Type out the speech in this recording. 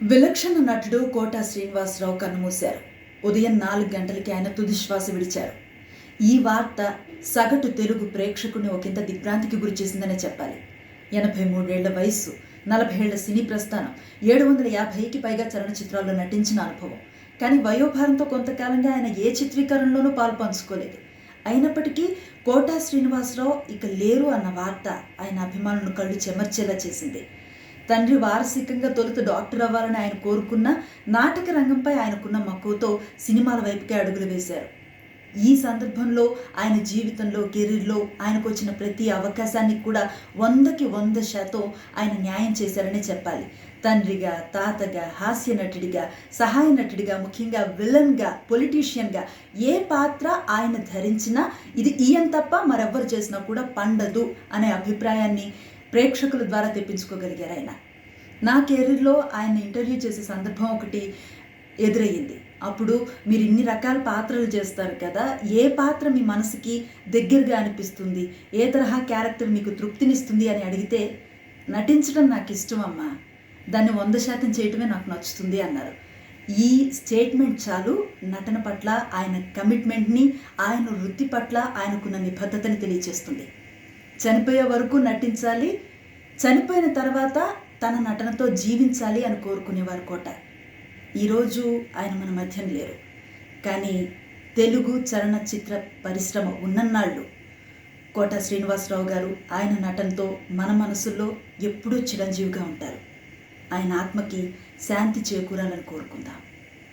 విలక్షణ నటుడు కోట శ్రీనివాసరావు కన్నుమూశారు. ఉదయం 4 గంటలకి ఆయన తుదిశ్వాస విడిచారు. ఈ వార్త సగటు తెలుగు ప్రేక్షకుని ఒకంత దిగ్భ్రాంతికి గురిచేసిందనే చెప్పాలి. 83 ఏళ్ల వయస్సు, 40 ఏళ్ల సినీ ప్రస్థానం, 750కి పైగా చలనచిత్రాల్లో నటించిన అనుభవం. కానీ వయోభారంతో కొంతకాలంగా ఆయన ఏ చిత్రీకరణలోనూ పాలు పంచుకోలేదు. అయినప్పటికీ కోట శ్రీనివాసరావు ఇక లేరు అన్న వార్త ఆయన అభిమానులను కళ్ళు చెమర్చేలా చేసింది. తండ్రి వారసికంగా తొలుత డాక్టర్ అవ్వాలని ఆయన కోరుకున్న నాటక రంగంపై ఆయనకున్న మక్కువతో సినిమాల వైపుకే అడుగులు వేశారు. ఈ సందర్భంలో ఆయన జీవితంలో, కెరీర్లో ఆయనకు వచ్చిన ప్రతి అవకాశాన్ని కూడా 100కి 100% ఆయన న్యాయం చేశారనే చెప్పాలి. తండ్రిగా, తాతగా, హాస్య నటుడిగా, సహాయ నటుడిగా, ముఖ్యంగా విలన్గా, పొలిటీషియన్గా ఏ పాత్ర ఆయన ధరించినా ఇది ఈయన తప్ప మరెవ్వరు చేసినా కూడా పండదు అనే అభిప్రాయాన్ని ప్రేక్షకుల ద్వారా తెప్పించుకోగలిగారు ఆయన. నా కెరీర్లో ఆయన ఇంటర్వ్యూ చేసే సందర్భం ఒకటి ఎదురయ్యింది. అప్పుడు మీరు ఇన్ని రకాల పాత్రలు చేస్తారు కదా, ఏ పాత్ర మీ మనసుకి దగ్గరగా అనిపిస్తుంది, ఏ తరహా క్యారెక్టర్ మీకు తృప్తినిస్తుంది అని అడిగితే, నటించడం నాకు ఇష్టం అమ్మా, దాన్ని 100% చేయటమే నాకు నచ్చుతుంది అన్నారు. ఈ స్టేట్మెంట్ చాలు నటన పట్ల ఆయన కమిట్మెంట్ని, ఆయన వృత్తి పట్ల ఆయనకున్న నిబద్ధతని తెలియచేస్తుంది. చనిపోయే వరకు నటించాలి, చనిపోయిన తర్వాత తన నటనతో జీవించాలి అని కోరుకునేవారు కోట. ఈరోజు ఆయన మన మధ్యన లేరు. కానీ తెలుగు చలనచిత్ర పరిశ్రమ ఉన్నన్నాళ్ళు కోట శ్రీనివాసరావు గారు ఆయన నటనతో మన మనసుల్లో ఎప్పుడూ చిరంజీవిగా ఉంటారు. ఆయన ఆత్మకి శాంతి చేకూరాలని కోరుకుందాం.